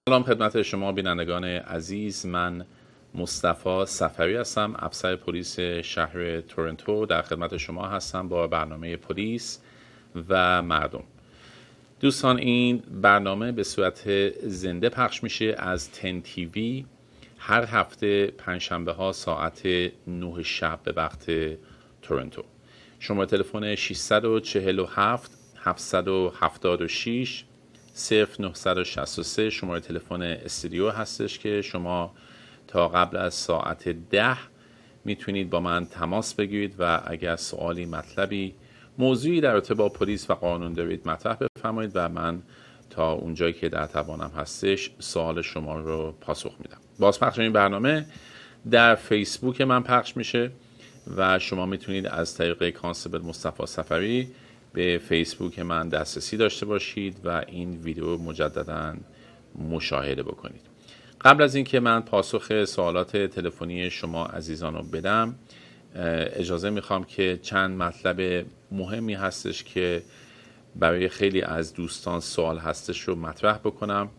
سلام خدمت شما بینندگان عزیز. من مصطفی صفوی هستم، افسر پلیس شهر تورنتو. در خدمت شما هستم با برنامه پلیس و مردم. دوستان، این برنامه به صورت زنده پخش میشه از تن تیوی هر هفته پنجشنبه ها ساعت 9 شب به وقت تورنتو. شماره تلفن 647 776 0963 شماره تلفن استودیو هستش که شما تا قبل از ساعت 10 میتونید با من تماس بگیرید و اگر سوالی، مطلبی، موضوعی در رابطه با پلیس و قانون دارید مطرح بفرمایید و من تا اونجایی که در توانم هستش سوال شما رو پاسخ میدم. بازپخش این برنامه در فیسبوک من پخش میشه و شما میتونید از طریق کانستبل مصطفی صفوی به فیسبوک من دسترسی داشته باشید و این ویدیو مجددا مشاهده بکنید. قبل از اینکه من پاسخ سوالات تلفنی شما عزیزان رو بدم، اجازه میخوام که چند مطلب مهمی هستش که برای خیلی از دوستان سوال هستش رو مطرح بکنم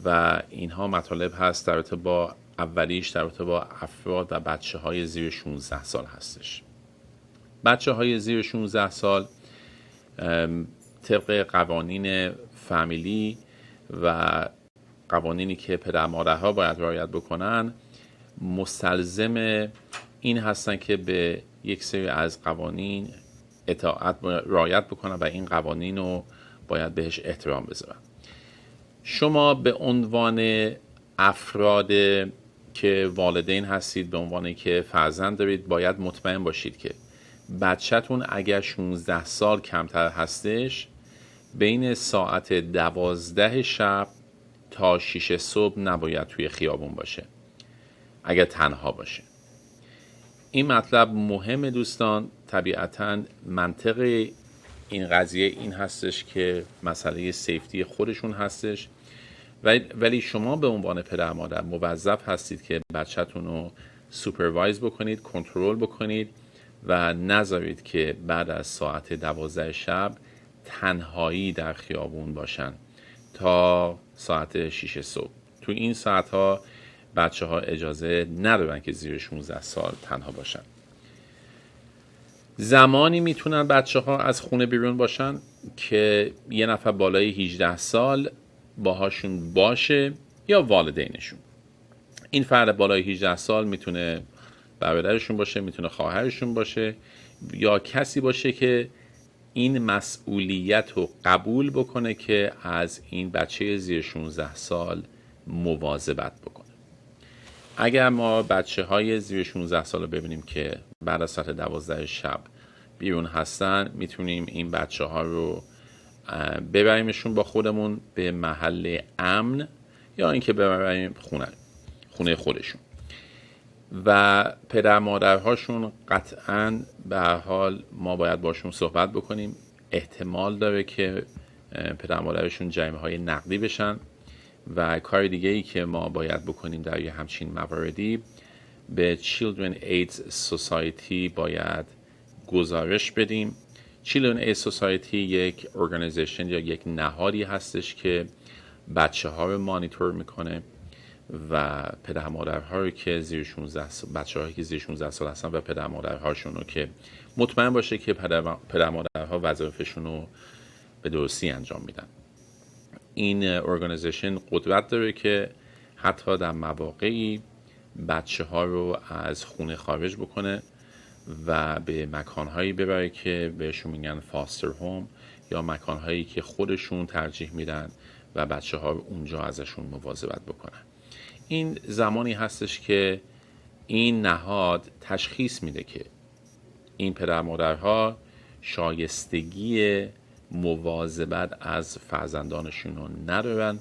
و اینها مطالب هست در رابطه با اولیش در رابطه با افراد و بچه های زیر 16 سال هستش. بچه های زیر 16 سال طبق قوانین فامیلی و قوانینی که پدر مادرها باید رعایت بکنن مستلزم این هستن که به یک سری از قوانین رعایت بکنن و این قوانین رو باید بهش احترام بذارن. شما به عنوان افراد که والدین هستید، به عنوانی که فرزند دارید، باید مطمئن باشید که بچه‌تون اگر 16 سال کمتر هستش بین ساعت 12 شب تا 6 صبح نباید توی خیابون باشه اگر تنها باشه. این مطلب مهمه دوستان. طبیعتاً منطق این قضیه این هستش که مسئله سیفتی خودشون هستش، ولی شما به عنوان پدر مادر موظف هستید که بچه‌تون رو سوپروایز بکنید، کنترل بکنید و نذارید که بعد از ساعت 12 شب تنهایی در خیابون باشن تا ساعت 6 صبح. تو این ساعتها بچه ها اجازه ندارن که زیر 16 سال تنها باشن. زمانی میتونن بچه ها از خونه بیرون باشن که یه نفر بالای 18 سال باهاشون باشه یا والدینشون. این فرد بالای 18 سال میتونه برادرشون باشه، میتونه خواهرشون باشه یا کسی باشه که این مسئولیت رو قبول بکنه که از این بچه زیر 16 سال مواظبت بکنه. اگر ما بچه های زیر 16 سال رو ببینیم که بعد از ساعت 12 شب بیرون هستن، میتونیم این بچه ها رو ببریمشون با خودمون به محل امن یا اینکه ببریم خونه خودشون و پدر مادرهاشون قطعاً به هر حال ما باید باشون صحبت بکنیم. احتمال داره که پدر مادرشون جریمه های نقدی بشن و کار دیگه ای که ما باید بکنیم در یه همچین مواردی به Children AIDS Society باید گزارش بدیم. Children AIDS Society یک ارگانیزیشن یا یک نهادی هستش که بچه ها رو مانیتور میکنه و پدر مادرها که زیر 16 سال، بچه‌هایی که زیر 16 سال هستن و پدر مادرهاشون رو که مطمئن باشه که پدر مادرها وظایفشون رو به درستی انجام میدن. این ارگانیزیشن قدرت داره که حتی در مواقعی بچه ها رو از خونه خارج بکنه و به مکانهایی ببره که بهشون میگن فاستر هوم یا مکانهایی که خودشون ترجیح میدن و بچه ها رو اونجا ازشون مواظبت بکنن. این زمانی هستش که این نهاد تشخیص میده که این پدر مادرها شایستگی مواظبت از فرزندانشون رو ندارن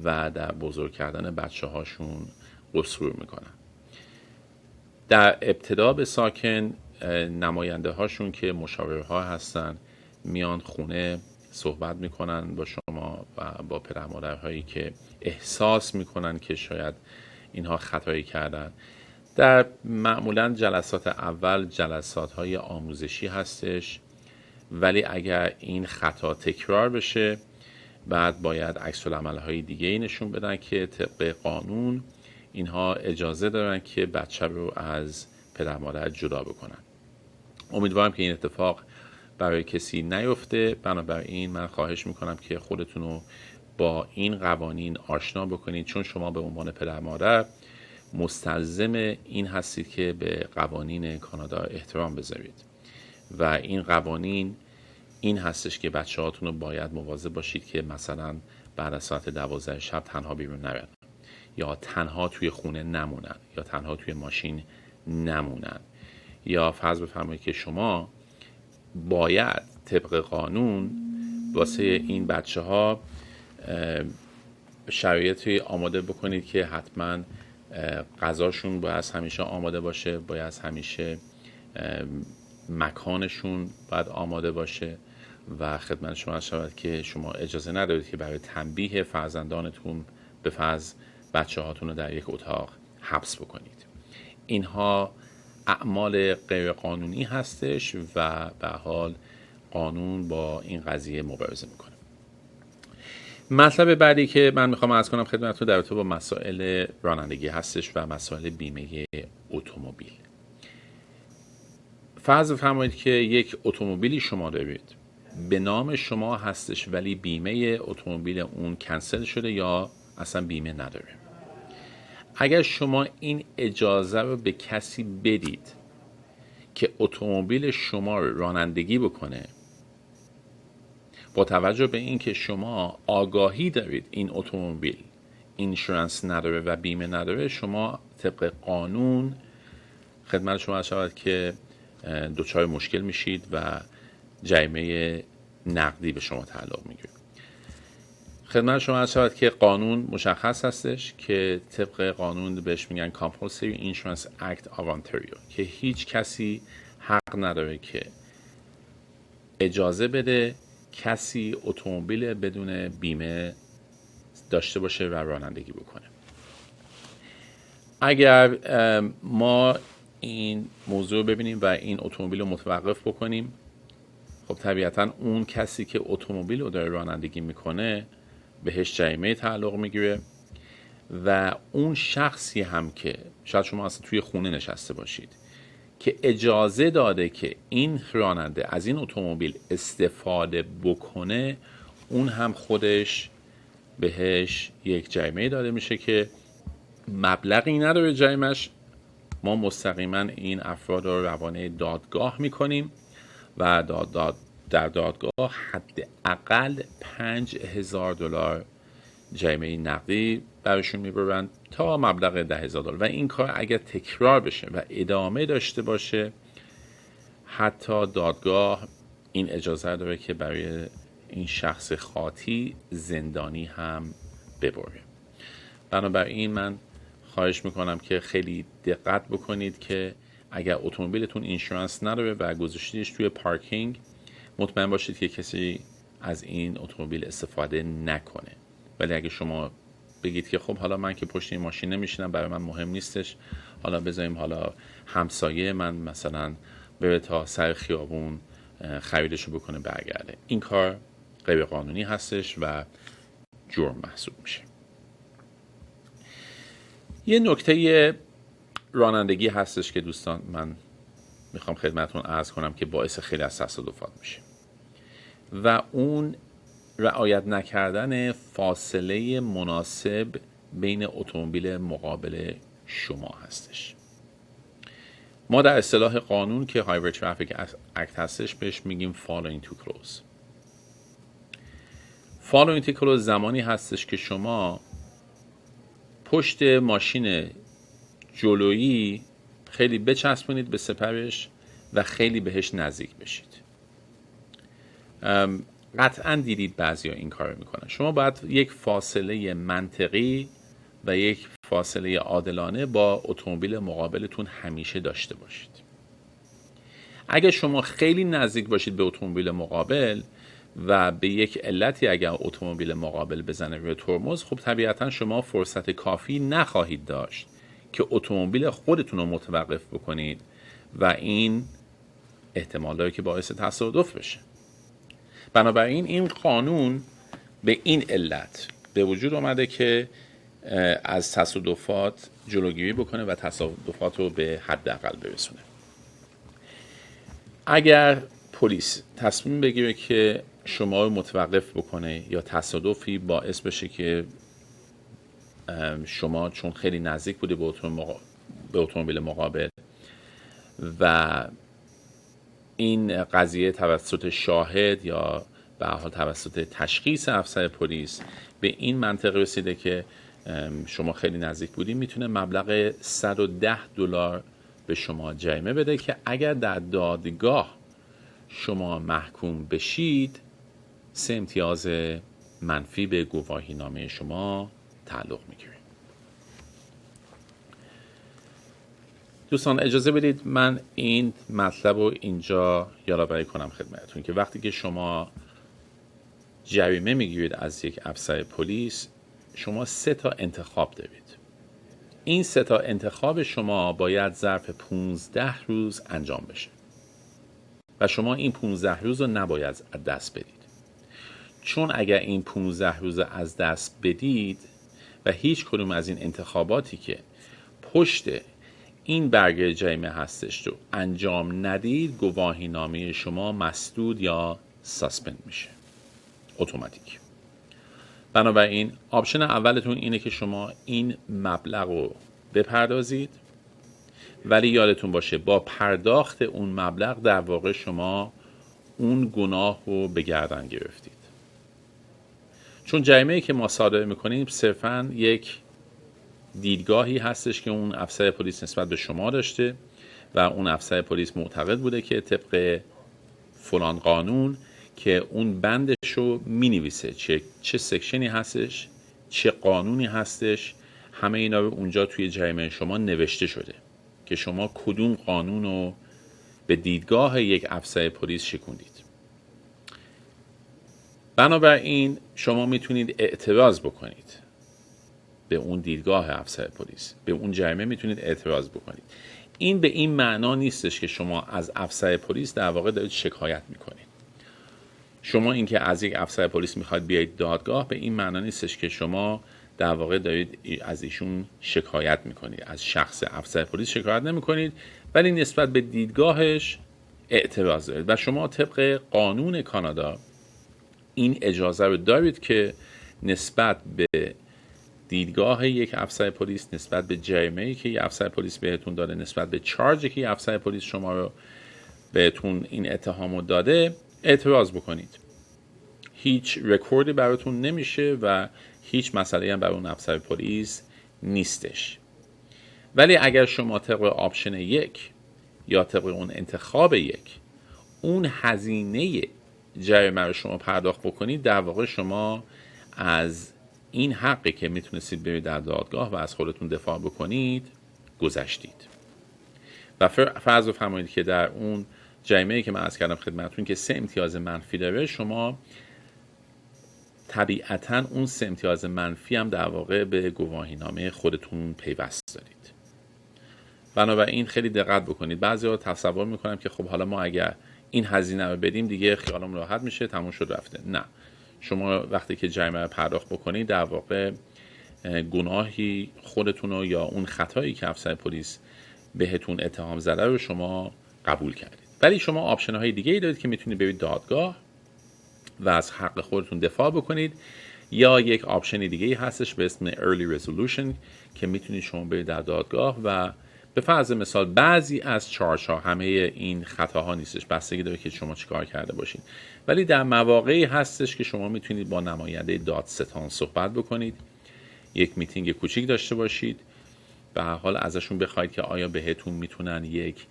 و در بزرگ کردن بچه هاشون قصور میکنن. در ابتدا به ساکن نماینده هاشون که مشاوره ها هستن میان خونه، صحبت میکنن با شما و با پدر مادرهایی که احساس میکنن که شاید اینها خطایی کردن. در معمولا جلسات اول جلسات های آموزشی هستش، ولی اگر این خطا تکرار بشه بعد باید عکس العمل‌های دیگه‌ای نشون بدن که طبق قانون اینها اجازه دارن که بچه رو از پدر مادر جدا بکنن. امیدوارم که این اتفاق برای کسی نیفته. بنابراین من خواهش میکنم که خودتون رو با این قوانین آشنا بکنید، چون شما به عنوان پدر مادر مستلزم این هستید که به قوانین کانادا احترام بذارید و این قوانین این هستش که بچه هاتون رو باید مواظب باشید که مثلا بعد از ساعت 12 شب تنها بیرون نرن، یا تنها توی خونه نمونن، یا تنها توی ماشین نمونن، یا فرض بفرمایید که شما باید طبق قانون واسه این بچه ها شرایطی آماده بکنید که حتما غذاشون باید همیشه آماده باشه، باید همیشه مکانشون باید آماده باشه و خدمت شما شود که شما اجازه ندارید که برای تنبیه فرزندانتون به فرض بچه هاتون رو در یک اتاق حبس بکنید. اینها اعمال غیر قانونی هستش و به حال قانون با این قضیه مبارزه میکنه. مطلب بعدی که من میخوام عرض کنم خدمتتون در رابطه با مسائل رانندگی هستش و مسائل بیمه اتومبیل. فرض بفرمایید که یک اتومبیلی شما دارید، به نام شما هستش ولی بیمه اتومبیل اون کنسل شده یا اصلا بیمه نداره. اگر شما این اجازه رو به کسی بدید که اتومبیل شما رو رانندگی بکنه، با توجه به این که شما آگاهی دارید این اتومبیل اینشورنس نداره و بیمه نداره، شما طبق قانون خدمت شما شود که دچار مشکل میشید و جریمه نقدی به شما تعلق میگیره. خدمت شما شود که قانون مشخص هستش که طبق قانون بهش میگن Compulsory Insurance Act of Ontario که هیچ کسی حق نداره که اجازه بده کسی اتومبیل بدون بیمه داشته باشه و رانندگی بکنه. اگر ما این موضوع ببینیم و این اتومبیل رو متوقف بکنیم، خب طبیعتا اون کسی که اتومبیل رو داره رانندگی میکنه بهش جریمه تعلق میگیره و اون شخصی هم که شاید شما اصلا توی خونه نشسته باشید که اجازه داده که این راننده از این اتومبیل استفاده بکنه، اون هم خودش بهش یک جریمه داده میشه که مبلغی نداره جریمش. ما مستقیما این افراد رو روانه دادگاه میکنیم و در دادگاه حداقل $5,000 جریمه نقدی براشون میبرن تا مبلغ $10,000 و این کار اگر تکرار بشه و ادامه داشته باشه حتی دادگاه این اجازه داره که برای این شخص خاطی زندانی هم ببره. بنابراین من خواهش میکنم که خیلی دقت بکنید که اگر اتومبیلتون اینشورنس نداره و گذاشتیدش توی پارکینگ، مطمئن باشید که کسی از این اتومبیل استفاده نکنه. ولی اگه شما بگید که خب حالا من که پشت این ماشین نمیشینم، برای من مهم نیستش، حالا بذاریم حالا همسایه من مثلا بره تا سر خیابون خریدشو بکنه برگرده، این کار غیر قانونی هستش و جرم محسوب میشه. یه نکته رانندگی هستش که دوستان من میخوام خدمتتون عرض کنم که باعث خیلی از تصادفات میشه و اون رعایت نکردن فاصله مناسب بین اتومبیل مقابل شما هستش. ما در اصطلاح قانون که Highway Traffic Act هستش بهش میگیم following too close. following too close زمانی هستش که شما پشت ماشین جلویی خیلی بچسبونید به سپرش و خیلی بهش نزدیک بشید. قطعا دیدید بعضی ها این کار میکنن. شما باید یک فاصله منطقی و یک فاصله عادلانه با اتومبیل مقابلتون همیشه داشته باشید. اگر شما خیلی نزدیک باشید به اتومبیل مقابل و به یک علتی اگر اتومبیل مقابل بزنه روی ترمز، خب طبیعتا شما فرصت کافی نخواهید داشت که اتومبیل خودتون رو متوقف بکنید و این احتمال داره که باعث تصادف بشه. بنابراین این قانون به این علت به وجود آمده که از تصادفات جلوگیری بکنه و تصادفات رو به حداقل برسونه. اگر پلیس تصمیم بگیره که شما رو متوقف بکنه یا تصادفی باعث بشه که شما چون خیلی نزدیک بوده به اتومبیل مقابل و این قضیه توسط شاهد یا به حال توسط تشخیص افسر پلیس به این منطقه رسیده که شما خیلی نزدیک بودید، میتونه مبلغ $110 به شما جریمه بده که اگر در دادگاه شما محکوم بشید 3 امتیاز منفی به گواهی نامه شما تعلق میگیره. دوستان اجازه بدید من این مطلب رو اینجا یادآوری کنم خدمتتون که وقتی که شما جریمه میگیرید از یک افسر پلیس، شما 3 تا انتخاب دارید. این 3 تا انتخاب شما باید ظرف 15 روز انجام بشه و شما این 15 روز رو نباید از دست بدید، چون اگر این 15 روز از دست بدید و هیچ کدوم از این انتخاباتی که پشت این برگه جریمه هستش رو انجام ندید، گواهی نامه شما مسدود یا ساسپند میشه اتوماتیک. بنابراین آپشن اولتون اینه که شما این مبلغ رو بپردازید، ولی یادتون باشه با پرداخت اون مبلغ در واقع شما اون گناه رو به گردن گرفتید، چون جریمه‌ای که ما صادر میکنیم صرفاً یک دیدگاهی هستش که اون افسر پلیس نسبت به شما داشته و اون افسر پلیس معتقد بوده که طبق فلان قانون که اون بندش رو می نویسه چه سکشنی هستش، چه قانونی هستش، همه اینا رو اونجا توی جریمه شما نوشته شده که شما کدوم قانون رو به دیدگاه یک افسر پلیس شکوندید. بنابراین شما میتونید اعتراض بکنید به اون دیدگاه افسر پلیس، به اون جریمه میتونید اعتراض بکنید. این به این معنا نیستش که شما از افسر پلیس در واقع دارید شکایت میکنید. شما اینکه از یک افسر پلیس میخواید بیایید دادگاه به این معنا نیستش که شما در واقع دارید از ایشون شکایت میکنید. از شخص افسر پلیس شکایت نمیکنید، ولی نسبت به دیدگاهش اعتراض دارید و شما طبق قانون کانادا این اجازه رو دارید که نسبت به دیدگاه یک افسر پلیس، نسبت به جریمه‌ای که یک افسر پلیس بهتون داده، نسبت به چارجی که یک افسر پلیس شما رو بهتون این اتهامو داده اعتراض بکنید. هیچ رکوردی براتون نمیشه و هیچ مسئله هم برای اون افسر پلیس نیستش. ولی اگر شما طبق آپشن 1 یا طبق اون انتخاب 1 اون هزینه جریمه رو شما پرداخت بکنید، در واقع شما از این حقی که میتونستید برید در دادگاه و از خودتون دفاع بکنید گذشتید. و فرض فرمایید که در اون جریمه‌ای که من عرض کردم خدمتتون که 3 امتیاز منفی داره، شما طبیعتاً اون 3 امتیاز منفی هم در واقع به گواهینامه خودتون پیوست دارید. بنابراین خیلی دقت بکنید. بعضی‌ها تصور میکنن که خب حالا ما اگر این هزینه رو بدیم دیگه خیالم راحت میشه، تموم شد رفته. نه، شما وقتی که جریمه رو پرداخت بکنید در واقع گناهی خودتون رو یا اون خطایی که افسر پلیس بهتون اتهام زده رو شما قبول کردید. ولی شما آپشن های دیگه ای دارید که میتونید برید دادگاه و از حق خودتون دفاع بکنید، یا یک آپشن دیگه ای هستش به اسم early resolution که میتونید شما برید در دادگاه و به فرض مثال بعضی از چارج ها، همه این خطاها نیستش، بستگی داره که شما چیکار کرده باشید، ولی در مواقعی هستش که شما میتونید با نماینده دادستان صحبت بکنید، یک میتینگ کوچیک داشته باشید، به هر حال ازشون بخواید که آیا بهتون میتونن یک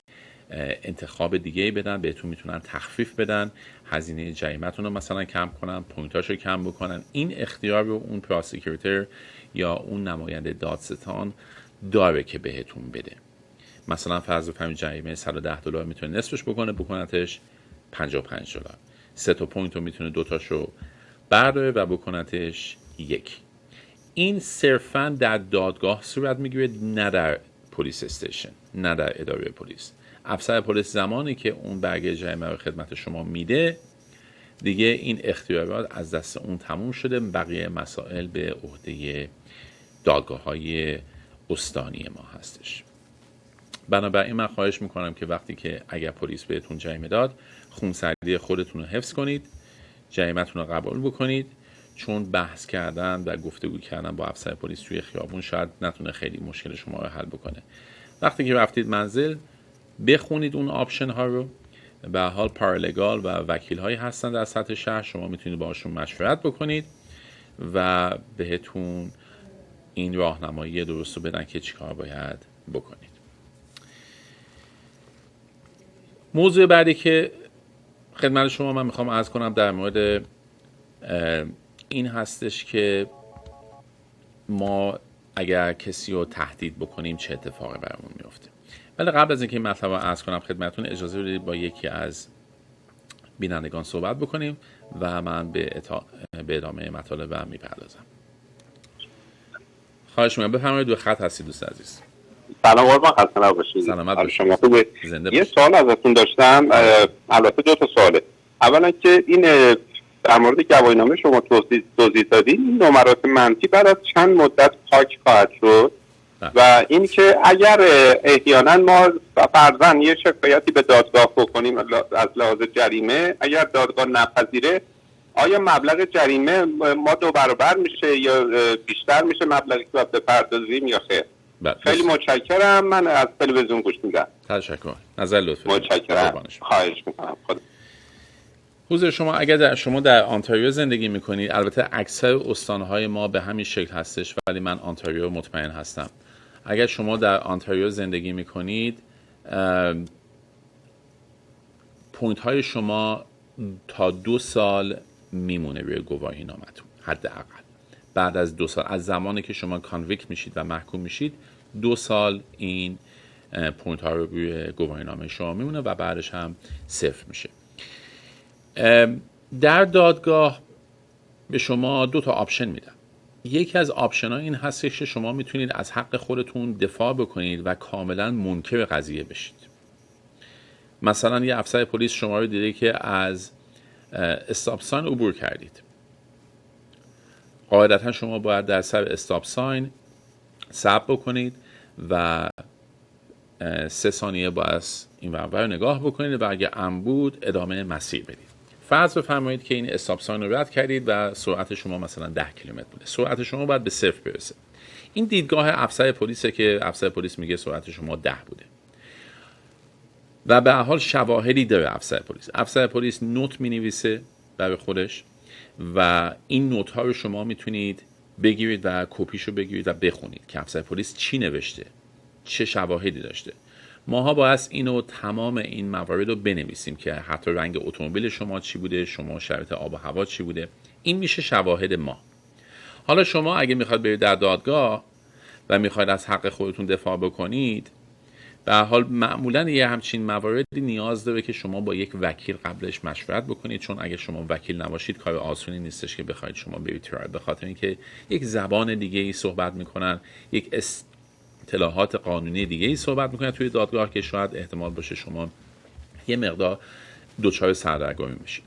انتخاب دیگه بدن، بهتون میتونن تخفیف بدن، هزینه جریمتون رو مثلا کم کنن، پوینتاش رو کم بکنن. این اختیار رو اون پراسیکیوتور یا اون نماینده دادستان داره که بهتون بده. مثلا فرض بفرمایید جریمه $110 میتونه نصفش بکنتش $55. 3 تا پوینت رو میتونه 2 تاشو برداره و بکنتش 1. این صرفاً در دادگاه صورت میگیره، نه در پلیس استیشن، نه در اداره پلیس. افسر پلیس زمانی که اون برگه جریمه رو خدمت شما میده دیگه این اختیارات از دست اون تموم شده، بقیه مسائل به عهده دادگاه‌های استانی ما هستش. بنابراین من خواهش میکنم که وقتی که اگر پلیس بهتون جریمه داد، خونسردی خودتون رو حفظ کنید، جریمتون رو قبول بکنید، چون بحث کردن و گفتگو کردن با افسر پلیس توی خیابون شاید نتونه خیلی مشکل شما رو حل بکنه. وقتی که رفتید منزل، بخونید اون آپشن ها رو. به هر حال پارالگال و وکیل هایی هستن در سطح شهر، شما میتونید باشون مشورت بکنید و بهتون این راهنمایی درست رو بدن که چیکار باید بکنید. موضوع بعدی که خدمت شما من میخوام عرض کنم در مورد این هستش که ما اگر کسی رو تهدید بکنیم چه اتفاقی برامون میفته. ولی قبل از اینکه این مطلب رو عرض کنم خدمتتون، اجازه بدید با یکی از بینندگان صحبت بکنیم و من به ادامه مطالب میپردازم. خواهش میکنم بفرمایید. دو خط هستید دوست عزیز. سلام قربان، خسته نباشید. سلامت باشید. شما خوبه؟ یه سوال ازتون داشتم، البته دو تا سواله. اولا که این در مورد گواهینامه شما توضیح دادین، این نمرات منفی بعد از چند مدت پاک خواهد شد و این که اگر احیانا ما فرضاً یه شکایتی به دادگاه بکنیم از لحاظ جریمه، اگر دادگاه نپذیره، آیا مبلغ جریمه ما 2 برابر میشه یا بیشتر میشه مبلغی که باید بپردازیم یا خیر؟ خیلی متشکرم. من از تلویزیون گوش میدم. تشکر. نظر لطفا. متشکرم. خواهش میکنم. حضور شما اگر شما در آنتاریو زندگی میکنید، البته اکثر استانهای ما به همین شکل هستش، ولی من آنتاریو مطمئن هستم. اگر شما در آنتاریو زندگی میکنید، پوینت های شما تا 2 سال میمونه روی گواهی نامتون، حداقل. بعد از 2 سال از زمانی که شما کانویکت میشید و محکوم میشید، 2 سال این پوینت ها رو روی گواهی نامه شما میمونه و بعدش هم صفر میشه. در دادگاه به شما 2 تا آپشن میدن. یکی از آپشن ها این هستش که شما میتونید از حق خودتون دفاع بکنید و کاملا منکر قضیه بشید. مثلا یه افسر پلیس شما رو دیده که از استاپ ساین عبور کردید. قاعدتا شما باید در سر استاپ ساین صبر بکنید و 3 ثانیه باید این ور نگاه بکنید و اگه امن بود ادامه مسیر بدید. فرض بفرمایید که این استاپ ساین رو رد کردید و سرعت شما مثلا 10 کیلومتر بوده. سرعت شما باید به 0 برسه. این دیدگاه افسر پلیسه که افسر پلیس میگه سرعت شما 10 بوده. و به هر حال شواهدی داره افسر پلیس. افسر پلیس نوت می‌نویسه برای خودش و این نوت ها رو شما میتونید بگیرید و کپیشو بگیرید و بخونید که افسر پلیس چی نوشته، چه شواهدی داشته. ماها باید اینو تمام این موارد رو بنویسیم که حتی رنگ اتومبیل شما چی بوده، شما شرایط آب و هوا چی بوده. این میشه شواهد ما. حالا شما اگه میخواد برید در دادگاه و میخواید از حق خودتون دفاع بکنید، به هر حال معمولا یه همچین مواردی نیاز داره که شما با یک وکیل قبلش مشورت بکنید، چون اگه شما وکیل نباشید کار آسونی نیستش که بخواید شما برید ترایل، به خاطر اینکه یک زبان دیگه ای صحبت میکنن، یک اصطلاحات قانونی دیگه ای صحبت میکنن توی دادگاه که شاید احتمال باشه شما یه مقدار دچار سردرگمی میشید.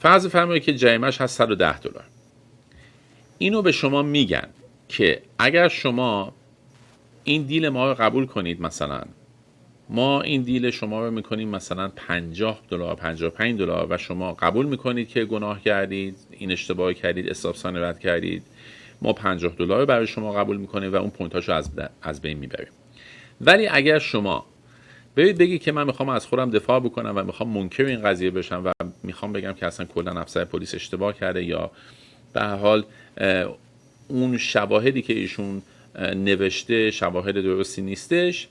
فرض فرمایید که جریمه‌اش هست $110. اینو به شما میگن که اگر شما این دیل ما رو قبول کنید، مثلا ما این دیل شما رو میکنیم مثلا $50 $55 و شما قبول میکنید که گناه کردید، این اشتباه کردید، استاپ ساین رد کردید، ما $50 برای شما قبول میکنیم و اون پوینتاشو از بین میبریم. ولی اگر شما برید بگید که من میخوام از خودم دفاع بکنم و میخوام منکر این قضیه بشم و میخوام بگم که اصلا کلا افسر پلیس اشتباه کرده یا به هر حال اون شواهدی که ایشون نوشته شواهد درستی نیستش،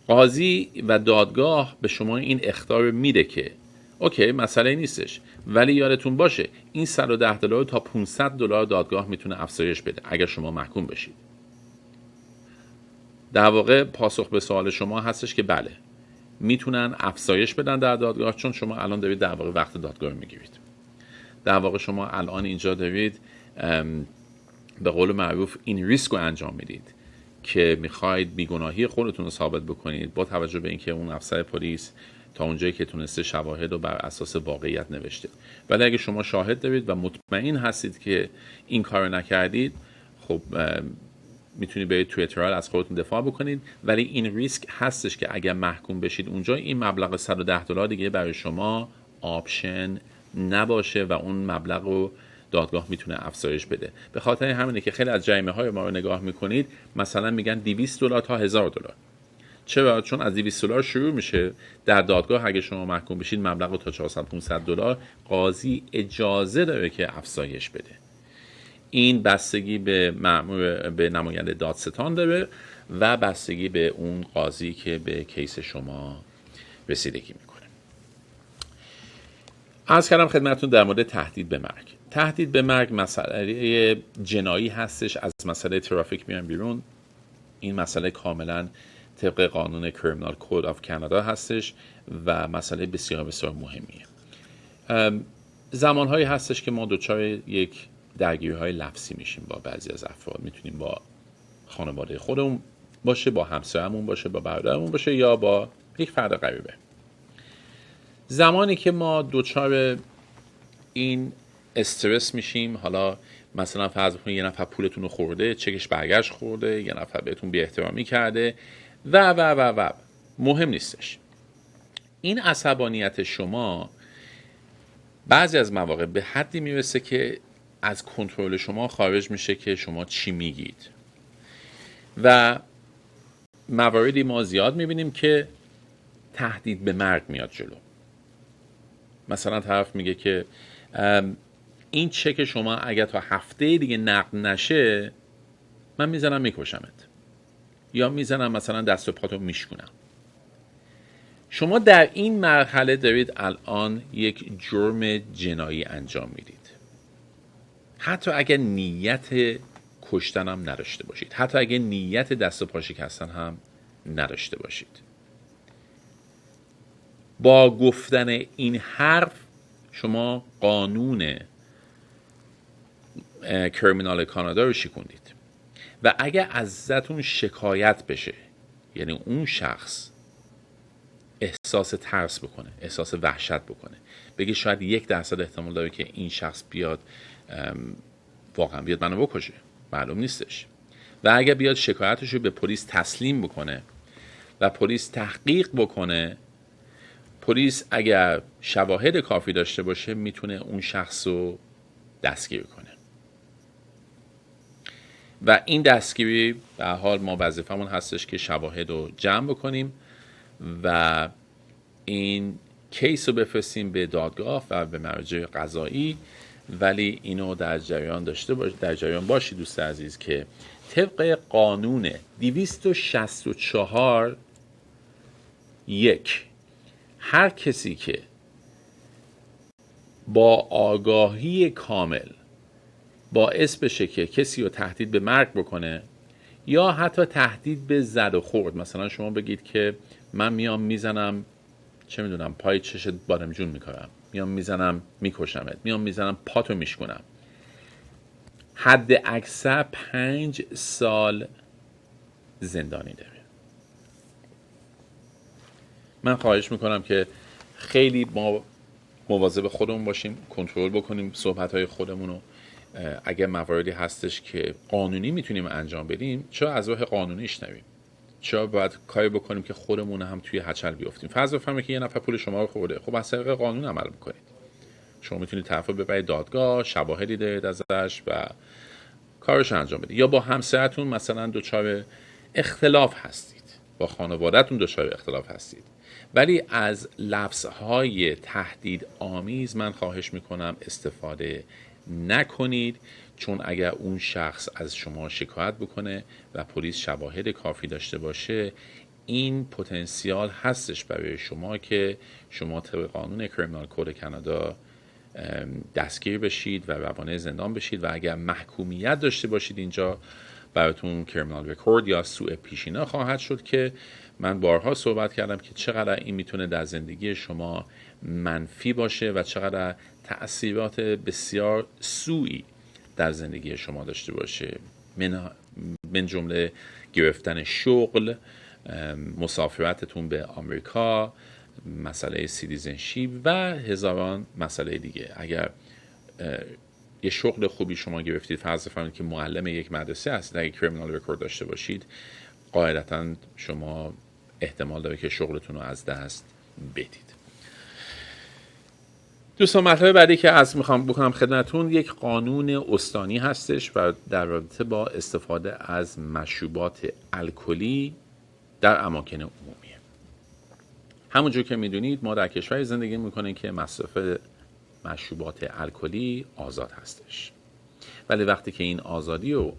قاضی و دادگاه به شما این اخطار میده که اوکی مسئله نیستش، ولی یادتون باشه این $110 تا $500 دادگاه میتونه افزایش بده اگر شما محکوم بشید. در واقع پاسخ به سوال شما هستش که بله میتونن افزایش بدن در دادگاه، چون شما الان دارید در واقع وقت دادگاه رو میگیرید. در واقع شما الان اینجا دارید به قول معروف این ریسک رو انجام میدید که میخواید بیگناهی خودتون رو ثابت بکنید با توجه به اینکه اون افسر پلیس تا اونجایی که تونسته شواهد رو بر اساس واقعیت نوشته. ولی اگه شما شاهد دارید و مطمئن هستید که این کارو نکردید، خب میتونید برید توی ترایل از خودتون دفاع بکنید، ولی این ریسک هستش که اگر محکوم بشید اونجا، این مبلغ $110 دیگه برای شما آپشن نباشه و اون مبلغ رو دادگاه میتونه افزایش بده. به خاطر همینه که خیلی از جریمه های ما رو نگاه میکنید، مثلا میگن $200 تا $1000. چرا؟ چون از $200 شروع میشه. در دادگاه اگه شما محکوم بشید مبلغ رو تا $400-500 قاضی اجازه داره که افزایش بده. این بستگی به نماینده دادستان داره و بستگی به اون قاضی که به کیس شما رسیدگی میکنه. عرض کردم خدمتتون در مورد تهدید به مرگ. تهدید به مرگ مسئله جنایی هستش، از مسئله ترافیک میان بیرون. این مسئله کاملا طبق قانون کریمینال کود آف کانادا هستش و مسئله بسیار بسیار مهمیه. زمانهایی هستش که ما دچار یک درگیری‌های لفظی میشیم با بعضی از افراد. میتونیم با خانواده خودمون باشه، با همسرمون باشه، با برادرمون باشه، یا با یک فرد غریبه. زمانی که ما دچار این استرس میشیم، حالا مثلا فرض کنید یه نفر پولتون رو خورده، چکش برگشت خورده، یه نفر بهتون بی احترامی کرده و مهم نیستش. این عصبانیت شما بعضی از مواقع به حدی میرسه که از کنترل شما خارج میشه که شما چی میگید و مواردی ما زیاد میبینیم که تهدید به مرگ میاد جلو. مثلا طرف میگه که این چک شما اگر تا هفته دیگه نقد نشه من میزنم میکشمت، یا میزنم مثلا دست و پاتو میشکنم. شما در این مرحله دارید الان یک جرم جنایی انجام میدید، حتی اگر نیت کشتن هم نداشته باشید، حتی اگر نیت دست و پا شکستن هم نداشته باشید. با گفتن این حرف شما قانون کریمینال کانادا رو شکوندید و اگر ازتون شکایت بشه، یعنی اون شخص احساس ترس بکنه، احساس وحشت بکنه، بگه شاید 1% احتمال داره که این شخص بیاد واقعا بیاد منو بکشه، معلوم نیستش، و اگر بیاد شکایتش رو به پلیس تسلیم بکنه و پلیس تحقیق بکنه، پلیس اگر شواهد کافی داشته باشه میتونه اون شخص رو دستگیر کنه. و این دستگیری به حال ما وظیفمون هستش که شواهد رو جمع بکنیم و این کیس رو بفرستیم به دادگاه و به مرجع قضایی. ولی اینو در جریان باشید دوست عزیز که طبق قانون 264 هر کسی که با آگاهی کامل باعث بشه که کسی رو تهدید به مرگ بکنه یا حتی تهدید به زد و خورد، مثلا شما بگید که من میام میزنم چه میدونم پای چشت بادمجون میکنم، میام میزنم میکشمت، میام میزنم پاتو میشکنم، حد اکثر 5 سال زندانی داره. من خواهش میکنم که خیلی ما مواظب خودمون باشیم، کنترل بکنیم صحبت‌های خودمون رو. اگر مواردی هستش که قانونی میتونیم انجام بدیم، چرا از راه قانونیش نریم؟ چرا باید کاری بکنیم که خودمون هم توی هچل بیافتیم؟ فرض بفرمایید که یه نفر پول شما رو خورده، خب از طریق قانون عمل بکنید. شما میتونید طرفو ببرید دادگاه، شواهدی دارید ازش و کارش انجام بدید. یا با همسرتون مثلا دچار اختلاف هستید، با خانواده‌تون دچار اختلاف هستید، ولی از لفظهای تهدید آمیز من خواهش میکنم استفاده نکنید، چون اگر اون شخص از شما شکایت بکنه و پلیس شواهد کافی داشته باشه، این پتانسیال هستش برای شما که شما طبق قانون کریمینال کود کانادا دستگیر بشید و روانه زندان بشید و اگر محکومیت داشته باشید اینجا براتون کریمینال رکورد یا سوء پیشینه خواهد شد که من بارها صحبت کردم که چقدر این میتونه در زندگی شما منفی باشه و چقدر تأثیرات بسیار سوئی در زندگی شما داشته باشه، من جمله گرفتن شغل، مسافرتتون به آمریکا، مسئله سیتیزنشیپ و هزاران مسئله دیگه. اگر یه شغل خوبی شما گرفتید، فرض فرمایید که معلم یک مدرسه هستید، اگه کریمینال رکورد داشته باشید، قاعدتاً شما احتمال داره که شغلتون رو از دست بدید. دوستان، مطلب بعدی که از میخوام بکنم خدمتون یک قانون استانی هستش و در رابطه با استفاده از مشروبات الکلی در اماکن عمومیه. همونجور که میدونید ما در کشوری زندگی میکنیم که مصرف مشروبات الکلی آزاد هستش، ولی وقتی که این آزادی رو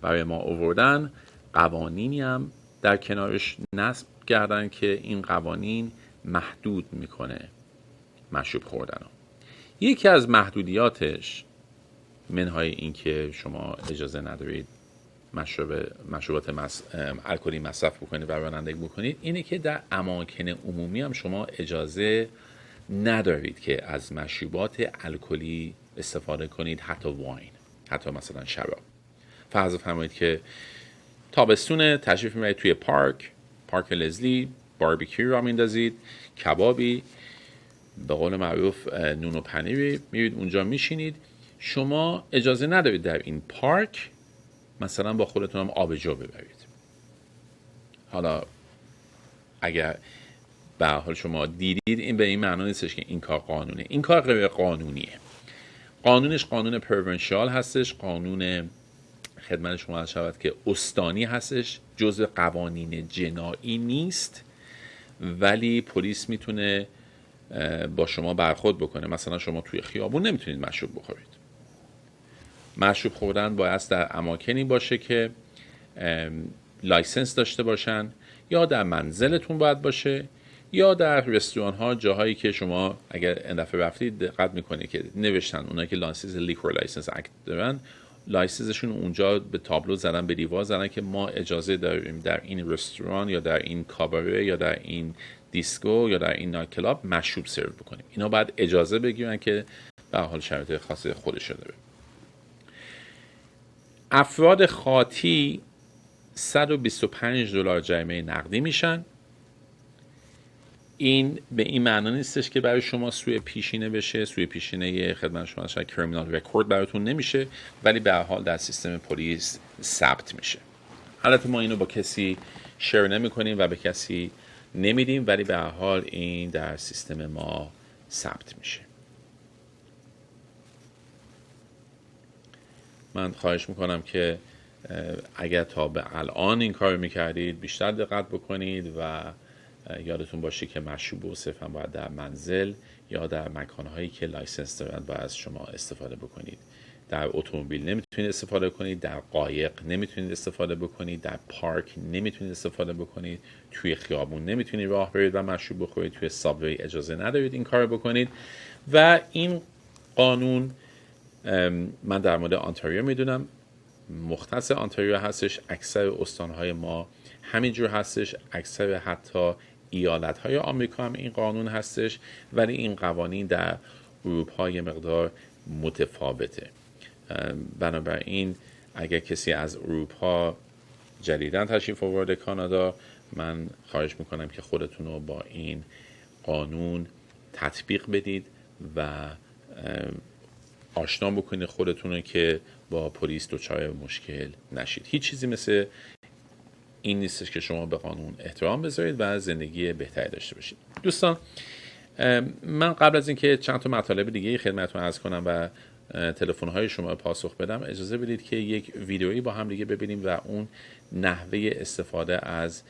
برای ما آوردن، قوانینی هم در کنارش نصب کردن که این قوانین محدود میکنه مشروب خوردن رو. یکی از محدودیاتش، منهای این که شما اجازه ندارید مشروبات الکلی مصرف بکنید و رانندگی بکنید، اینه که در اماکن عمومی هم شما اجازه ندارید که از مشروبات الکلی استفاده کنید، حتی واین، حتی مثلا شراب. فرض فرمایید که تابستونه، تشریف میبرید توی پارک لزلی، باربیکیو را میندازید، کبابی، به قول معروف نون و پنیری، میرید اونجا میشینید. شما اجازه ندارید در این پارک مثلا با خودتون هم آبجو ببرید. حالا اگر به حال شما دیدید، این به این معنی نیستش که این کار قانونه. این کار غیر قانونیه. قانونش قانون پروینشیال هستش، قانون خدمت شما عرض شود که استانی هستش، جزء قوانین جنایی نیست، ولی پلیس میتونه با شما برخورد بکنه. مثلا شما توی خیابون نمیتونید مشروب بخورید. مشروب خوردن باید در اماکنی باشه که لایسنس داشته باشن، یا در منزلتون باید باشه، یا در رستوران ها، جاهایی که شما اگر این دفعه رفتید دقت میکنید که نوشتن اونایی که لایسنس لیکور لایسنس اکت دارن، لایسنسشون اونجا به تابلو زدن، به دیوار زدن که ما اجازه داریم در این رستوران یا در این کاباره یا در این دیسکو یا در این نایت کلاب مشروب سرو بکنیم. اینا باید اجازه بگیرن که به حال شرایط خاص خودش داره. افراد خاطی $125 جریمه نقدی میشن. این به این معنی نیستش که برای شما سوء پیشینه بشه. سوء پیشینه خدمت شما شاید کریمینال رکورد براتون نمیشه، ولی به هر حال در سیستم پلیس ثبت میشه. البته ما اینو با کسی شیر نمی‌کنیم و به کسی نمیدیم، ولی به هر حال این در سیستم ما ثبت میشه. من خواهش میکنم که اگر تا به الان این کار میکردید بیشتر دقت بکنید و یادتون باشه که مشروب و صرفا باید در منزل یا در مکانهایی که لایسنس دارن باید از شما استفاده بکنید. در اتومبیل نمیتونید استفاده کنید، در قایق نمیتونید استفاده بکنید، در پارک نمیتونید استفاده بکنید، توی خیابون نمیتونید راه برید و مشروب بخورید، توی سابوی اجازه ندارید این کار بکنید. و این قانون من در مورد آنتاریو میدونم، مختص آنتاریو هستش، اکثر استانهای ما همینجور هستش، اکثر حتی ایالت‌های آمریکا هم این قانون هستش، ولی این قوانین در اروپا یه مقدار متفاوته. بنابراین اگر کسی از اروپا جدیداً تشریف آورده کانادا، من خواهش میکنم که خودتون رو با این قانون تطبیق بدید و آشنا بکنید خودتون رو که با پلیس دچار مشکل نشید. هیچ چیزی مثل این نیستش که شما به قانون احترام بذارید و زندگی بهتری داشته باشید. دوستان، من قبل از اینکه چند تا مطالب دیگه خدمتتون عرض کنم و تلفن‌های شما رو پاسخ بدم، اجازه بدید که یک ویدئویی با هم دیگه ببینیم و اون نحوه استفاده از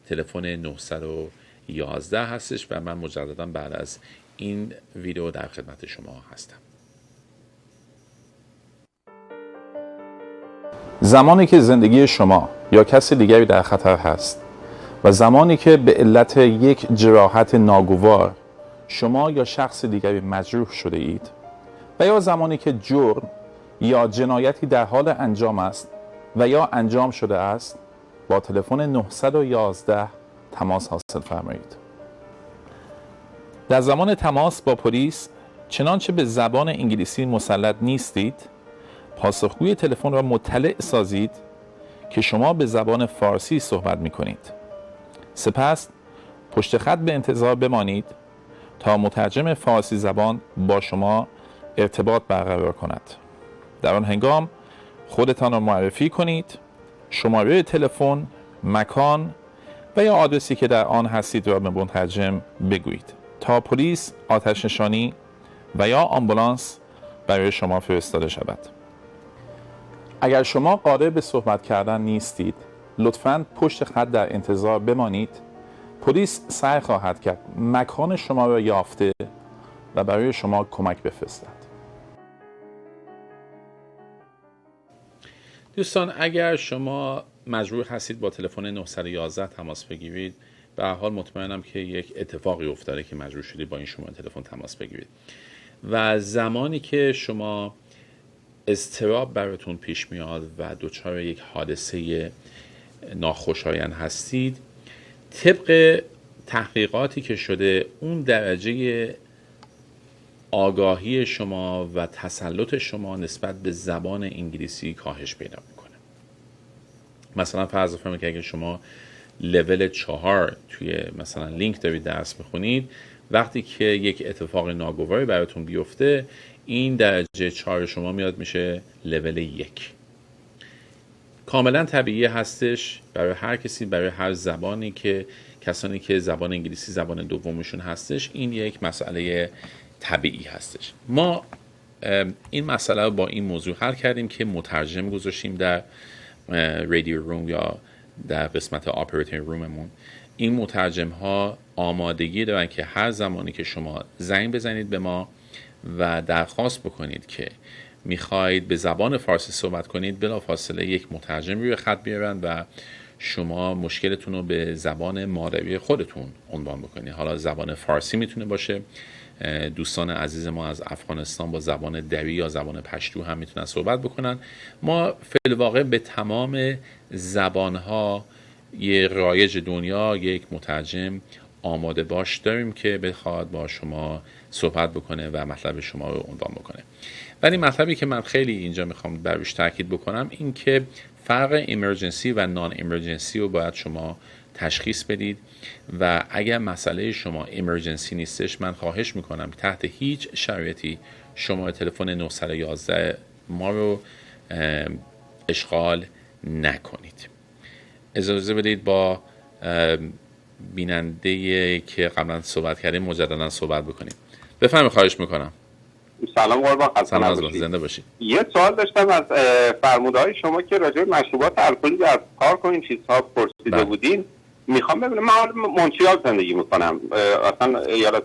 تلفن 911 هستش و من مجددا بعد از این ویدئو در خدمت شما هستم. زمانی که زندگی شما یا کسی دیگری در خطر هست و زمانی که به علت یک جراحت ناگوار شما یا شخص دیگری مجروح شده اید و یا زمانی که جرم یا جنایتی در حال انجام است و یا انجام شده است، با تلفن 911 تماس حاصل فرمایید. در زمان تماس با پلیس، چنانچه به زبان انگلیسی مسلط نیستید، پاسخگوی تلفن را مطلع سازید که شما به زبان فارسی صحبت می کنید. سپس پشت خط به انتظار بمانید تا مترجم فارسی زبان با شما ارتباط برقرار کند. در آن هنگام خودتان را معرفی کنید، شماره تلفن، مکان و یا آدرسی که در آن هستید را به مترجم بگویید تا پلیس، آتش نشانی و یا آمبولانس برای شما فرستاده شود. اگر شما قادر به صحبت کردن نیستید، لطفاً پشت خط در انتظار بمانید. پلیس سعی خواهد کرد مکان شما را یافته و برای شما کمک بفرستد. دوستان، اگر شما مجبور هستید با تلفن 911 تماس بگیرید، به هر حال مطمئنم که یک اتفاقی افتاده که مجبور شدید با این شماره تلفن تماس بگیرید و زمانی که شما اضطراب براتون پیش میاد و دچار یک حادثه ناخوشایند هستید، طبق تحقیقاتی که شده اون درجه آگاهی شما و تسلط شما نسبت به زبان انگلیسی کاهش پیدا میکنه. مثلا فرض بفرمایید که اگر شما لول 4 توی مثلا لینک دارید درس میخونید، وقتی که یک اتفاق ناگواری براتون بیفته، این درجه 4 شما میاد میشه لول 1. کاملا طبیعی هستش برای هر کسی، برای هر زبانی که کسانی که زبان انگلیسی زبان دومشون هستش، این یک مسئله طبیعی هستش. ما این مسئله رو با این موضوع حل کردیم که مترجم گذاشتیم در رادیو روم یا در قسمت آپراتینگ روممون. این مترجم ها آمادگی دارن که هر زمانی که شما زنگ بزنید به ما و درخواست بکنید که میخواید به زبان فارسی صحبت کنید، بلافاصله یک مترجم روی خط بیارن و شما مشکلتون رو به زبان مادری خودتون عنوان بکنید. حالا زبان فارسی میتونه باشه، دوستان عزیز ما از افغانستان با زبان دری یا زبان پشتو هم میتونن صحبت بکنن. ما فی‌الواقع به تمام زبانها یه رایج دنیا یک مترجم آماده باش داریم که بخواد با شما صحبت بکنه و مطلب شما رو عنوان بکنه. ولی مطلبی که من خیلی اینجا میخوام بروش تاکید بکنم این که فرق ایمرجنسی و نان ایمرجنسی رو باید شما تشخیص بدید و اگر مسئله شما ایمرجنسی نیستش، من خواهش میکنم تحت هیچ شرایطی شما تلفن 911 ما رو اشغال نکنید. اجازه بدید با بیننده که قبلا صحبت کردیم مجددا صحبت بکنیم. بفرمایید، خواهش میکنم. سلام قربان، سلام از زنده باشید. یه سوال داشتم از فرمودهای شما که راجع به مشروبات الکلی از کار کنین چیزها پرسیده بودین. میخوام ببینم، من حال مونتریال زندگی میکنم، اصلا ایالت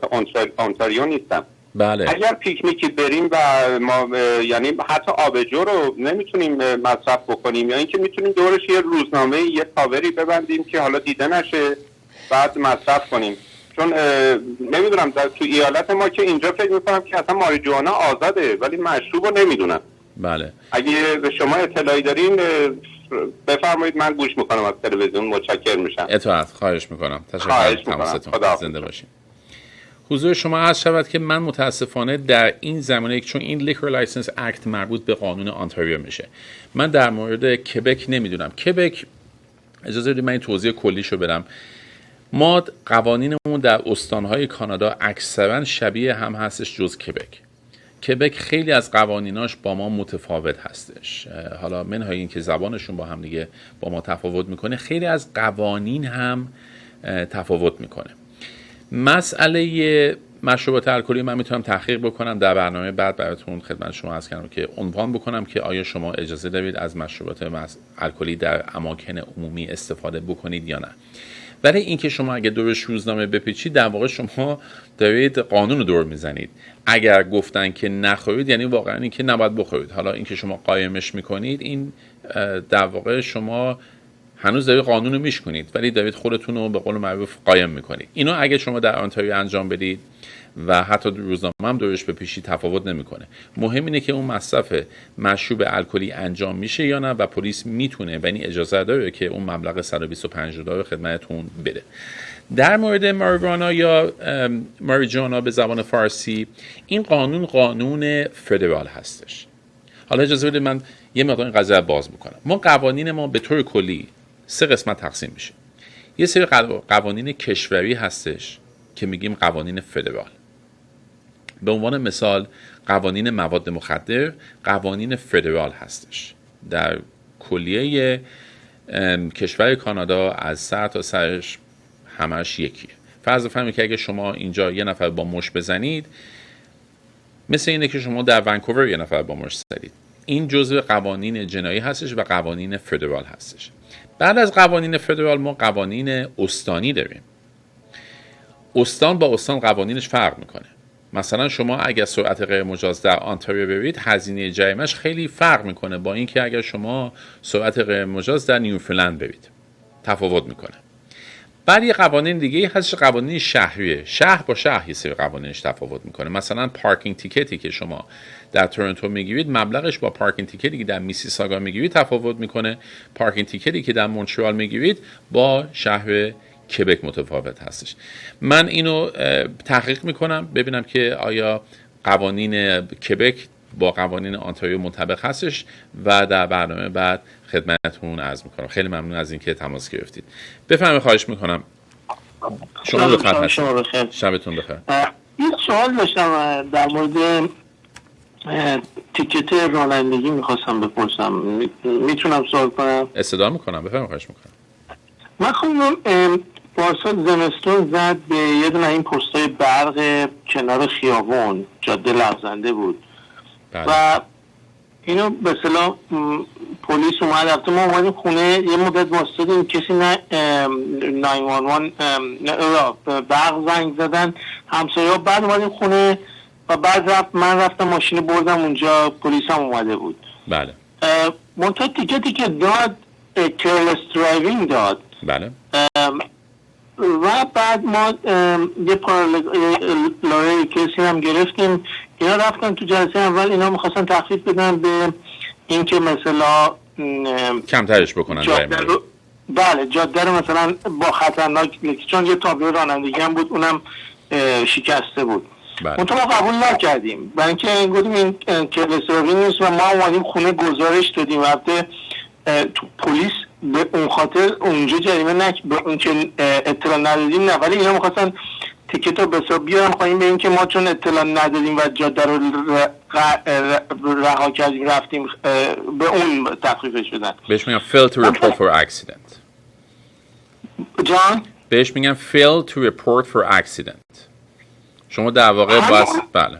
اونتاریو نیستم. بله. اگر پیکنیکی بریم و ما یعنی حتی آبجو رو نمیتونیم مصرف بکنیم، یا اینکه میتونیم دورش یه روزنامه، یه تاوری ببندیم که حالا دیده نشه بعد مصرف کنیم، چون نمیدونم تو ایالت ما که اینجا فکر میکنم که اصلا ماریجوانا آزاده ولی مشروب رو نمیدونم. بله. اگه به شما اطلاعی دارین بفرمایید، من گوش میکنم از تلویزیون، متشکر میشم. اطاعت، خواهش میکنم. تشکر از تماستون. زنده باشین. حضور شما عرض شود که من متاسفانه در این زمینه، چون این لیکر لایسنس اکت مربوط به قانون آنتاریو میشه، من در مورد کبک نمیدونم. کبک، اجازه بدید من این توضیح کلیشو بدم. ما قوانینمون در استانهای کانادا اکثرا شبیه هم هستش جز کبک. کبک خیلی از قوانیناش با ما متفاوت هستش. حالا منهای این که زبانشون با هم دیگه با ما تفاوت میکنه، خیلی از قوانین هم تفاوت میکنه. مسئله مشروبات الکلی من میتونم تحقیق بکنم، در برنامه بعد براتون خدمت شما عرض کنم که عنوان بکنم که آیا شما اجازه دارید از مشروبات الکلی در اماکن عمومی استفاده بکنید یا نه. ولی اینکه شما اگه دورش روزنامه بپیچید، در واقع شما دارید قانون رو دور میزنید. اگر گفتن که نخورید یعنی واقعا این که نباید بخورید. حالا اینکه شما قایمش میکنید، این در واقع شما هنوز دارید قانون رو میشکنید ولی دارید خودتون رو به قول معروف قایم میکنید. اینو اگه شما در آنتاریو انجام بدید و حتی روزنامه هم دورش بپیچید تفاوت نمیکنه. مهم اینه که اون مصرف مشروب الکلی انجام میشه یا نه و پلیس میتونه و این اجازه داره که اون مبلغ $125 خدمتتون بده. در مورد ماریجوانا یا ماریجوانا به زبان فارسی، این قانون فدرال هستش. حالا اجازه بدید من یه مقدار این قضیه باز بکنم. ما قوانین ما به طور کلی 3 قسمت تقسیم میشه. یه سری قوانین کشوری هستش که میگیم قوانین فدرال. به عنوان مثال قوانین مواد مخدر قوانین فدرال هستش. در کلیه کشور کانادا از سر تا سرش همش یکیه. فرض بفرمایید که اگه شما اینجا یه نفر با مش بزنید، مثل اینه که شما در ونکوور یه نفر با مش زدید. این جزء قوانین جنایی هستش و قوانین فدرال هستش. بعد از قوانین فدرال ما قوانین استانی داریم. استان با استان قوانینش فرق میکنه. مثلا شما اگر سرعت غیر مجاز در آنتاریو برید، هزینه جریمه‌اش خیلی فرق میکنه با اینکه اگر شما سرعت غیر مجاز در نیوفلند برید. تفاوت میکنه. بعد یه قوانین دیگه هست، قوانین شهریه. شهر با شهر یه سری قوانینش تفاوت میکنه. مثلا پارکینگ تیکتی که شما در تورنتو میگیرید، مبلغش با پارکینگ تیکتی که در میسیساگا میگیرید تفاوت میکنه. پارکینگ تیکتی که در مونترال میگیرید با شهر کبک متفاوت هستش. من اینو تحقیق میکنم ببینم که آیا قوانین کبک با قوانین آنتاریو منطبق هستش و در برنامه بعد خدمتتون عرض میکنم. خیلی ممنون از اینکه تماس گرفتید. بفرمایید، خواهش میکنم. شما به خط هستید. شبتون بخیر. یه سوال داشتم در مورد تیکت رانندگی میخواستم بپرسم. میتونم سوال کنم؟ استدعا میکنم. بفرمایید، خواهش میکنم. من خودم پارسال زمستون زد به یه دونه این پستای برق کنار خیابون، جاده لغزنده بود. بله. و اینو به اصطلاح پلیس اومد. البته ما اومدیم خونه یه مدت واسطادیم، کسی نه 911 برق زنگ زدن همسایه‌ها. بعد اومدیم خونه و بعد من رفتم ماشین بردم اونجا، پلیس هم اومده بود. بله. منتها تیکتی که داد کیرلس درایوینگ داد. بله. و بعد ما یه پارالایل کیسی هم گرفتیم. اینا رفتن تو جلسه اول، اینا میخواستن تخفیف بدن به این که مثلا کمترش بکنن بله، جاده رو مثلا با خطرناک، چون یه تابلو رانندگی هم بود اونم شکسته بود. منطقه ما قبول نکردیم برای اینکه گفتیم این کیرلس درایوینگ نیست و ما اومدیم خونه گزارش دادیم. وقتی تو پلیس به اون خاطر اونجا جریمه به اون که اطلاع ندادیم نه، ولی اینا میخواستن تیکت رو بسا بیارم خواهیم به این که ما چون اطلاع ندادیم و جاده رو رها کردیم رفتیم به اون تخفیفش بدن. بهش میگن fail to report for accident. جان؟ بهش میگن fail to report for accident. شما در واقع باید بله.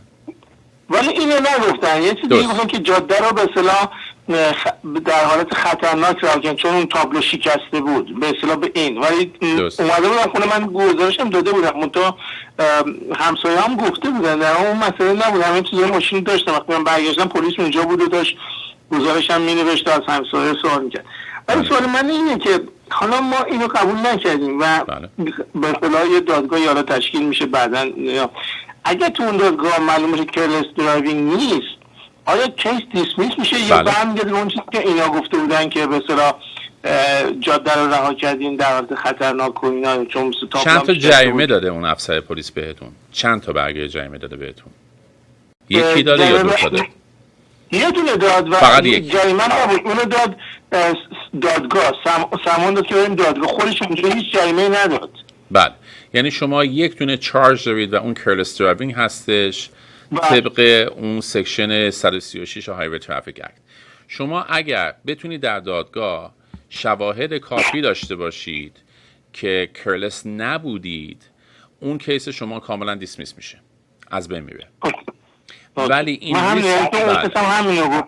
ولی اینو نگفتن. یه چیزی گفتن که جاده رو به اصطلاح در حالت خطرناک رها کردن چون اون تابلو شکسته بود به اصطلاح به این. ولی اومده بودن خونه من گزارشم داده بودم، منتها همسایه هم گفته بودن در اون مسئله نبود. همین چیزای ماشین داشتم. وقتی من برگشتم پلیس اونجا بود و داشت گزارشم مینوشت و از همسایه سوال میکرد. ولی سوال من اینه که حالا ما اینو قبول نکردیم و به اصطلاح یه دادگاهی حالا تشکیل میشه بعداً. اگه تو اون دادگاه معلومه که کیرلس درایوینگ نیست، آیا کیس دیسمیس میشه یا برمیگرده اون چیزی که اینا گفته بودن که به اصطلاح جاده رو رها کردین در حالت خطرناک و اینا؟ چون چند تا جریمه داده اون افسر پلیس بهتون؟ چند تا برگه جریمه داده بهتون؟ یکی داده یا دو تا داده؟ یه دونه داد و فقط یک جریمه نبود. اونو داد دادگاه، سامان داد که بریم دادگاه. خودش اونجا هیچ جریمه نداد. بله، یعنی شما یک دونه چارج دارید و اون کیرلس درایوینگ هستش طبق اون سکشن 136 هایوی ترافیک اکت. شما اگر بتونید در دادگاه شواهد کافی داشته باشید که کیرلس نبودید، اون کیس شما کاملا دیسمیس میشه، از بین میره. ولی این همینو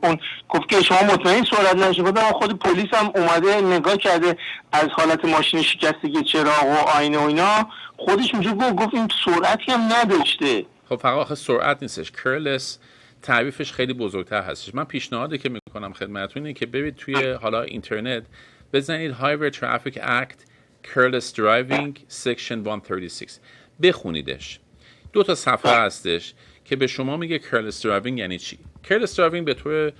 گفت که شما مطمئن سرعت نشه. گفتم خود پلیس هم اومده نگاه کرده از حالت ماشین شکستگی چراغ و آینه و اینا، خودش اونجا گفت این سرعتی هم نداشته. خب فقط آخه سرعت نیستش، کیرلس تعریفش خیلی بزرگتر هستش. من پیشنهادی که میکنم خدمتتون اینه که برید توی حالا اینترنت بزنید Highway Traffic Act Careless Driving Section 136 بخونیدش. 2 صفحه هستش که به شما میگه Careless Driving یعنی چی. Careless Driving به طور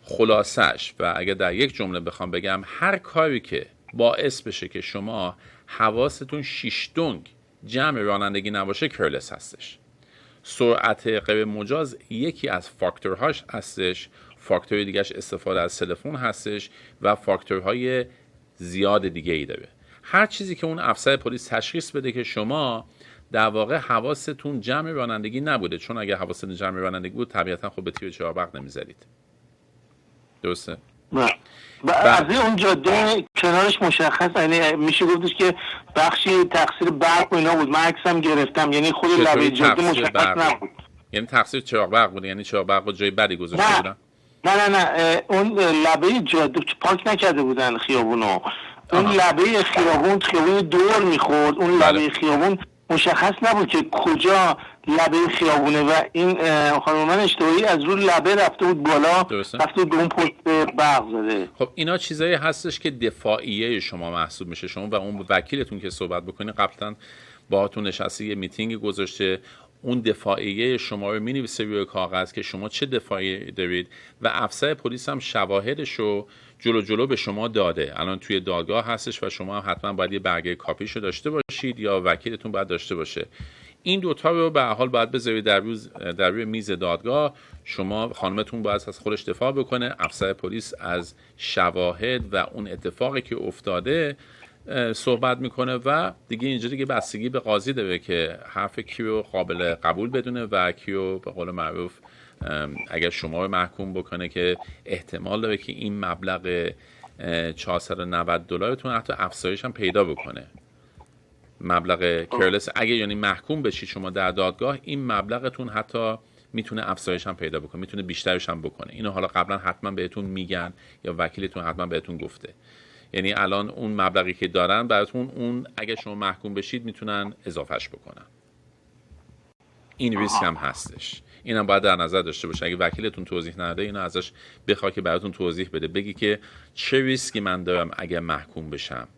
خلاصش و اگر در یک جمله بخوام بگم، هر کاری که باعث بشه که شما حواستون شیشتونگ جمع رانندگی نباشه کیرلس هستش. سرعت غیر مجاز یکی از فاکتورهاش هستش. فاکتور دیگهش استفاده از تلفن هستش و فاکتورهای زیاد دیگه ای داره. هر چیزی که اون افسر پلیس تشخیص بده که شما در واقع حواستون جمع رانندگی نبوده، چون اگه حواستون جمع رانندگی بود طبیعتا خب به تیر چهاربرق نمیزدید. درسته؟ نه. و از اون جاده کنارش مشخص، یعنی میشه گفتش که بخشی تقصیر برق و اینا بود. من عکسم گرفتم، یعنی خود لبه جاده مشخص نبود. یعنی تقصیر چراغ برق بود، یعنی چراغ برق رو جای بدی گذاشته بودن؟ نه اون لبه جاده پاک نکرده بودن خیابونو. اون لبه خیابون دور میخورد، اون لبه خیابون مشخص نبود که کجا لبه خیابونه و این خانم من اشتباهی از رو لبه رفته بود بالا، رفته بود به اون پشت برق زده. خب اینا چیزایی هستش که دفاعیه شما محسوب میشه. شما و اون وکیلتون که صحبت بکنید قبلا باهاتون نشسته یه میتینگ گذاشته، اون دفاعیه شما رو می‌نویسه روی کاغذ که شما چه دفاعی دارید و افسر پلیس هم شواهدش رو جلو به شما داده. الان توی دادگاه هستش و شما هم حتما باید یه برگه کاپیشو داشته باشید یا وکیلتون باید داشته باشه. این دوتا رو به هر حال باید بذارید در روی میز دادگاه. شما خانمتون باید از خودش دفاع بکنه، افسر پلیس از شواهد و اون اتفاقی که افتاده صحبت میکنه و دیگه اینجا دیگه بستگی به قاضی داره که حرف کیو قابل قبول بدونه و کیو به قول معروف اگر شما رو محکوم بکنه که احتمال داره که این مبلغ $490 حتی افزایش هم پیدا بکنه. مبلغ کرلس اگه یعنی محکوم بشید شما در دادگاه، این مبلغتون حتی میتونه افزایش هم پیدا بکنه، میتونه بیشترش هم بکنه. اینو حالا قبلا حتما بهتون میگن یا وکیلتون حتما بهتون گفته. یعنی الان اون مبلغی که دارن براتون اون اگه شما محکوم بشید میتونن اضافهش بکنن. این ریسک هم هستش. اینم باید در نظر داشته باشه. اگه وکیلتون توضیح نده اینو ازش بخواد که براتون توضیح بده، بگی که چه ریسکی من دارم اگه محکوم بشم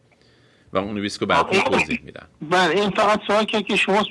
و اون ریسک رو براتون توضیح میدن. بله این فقط سوال که شما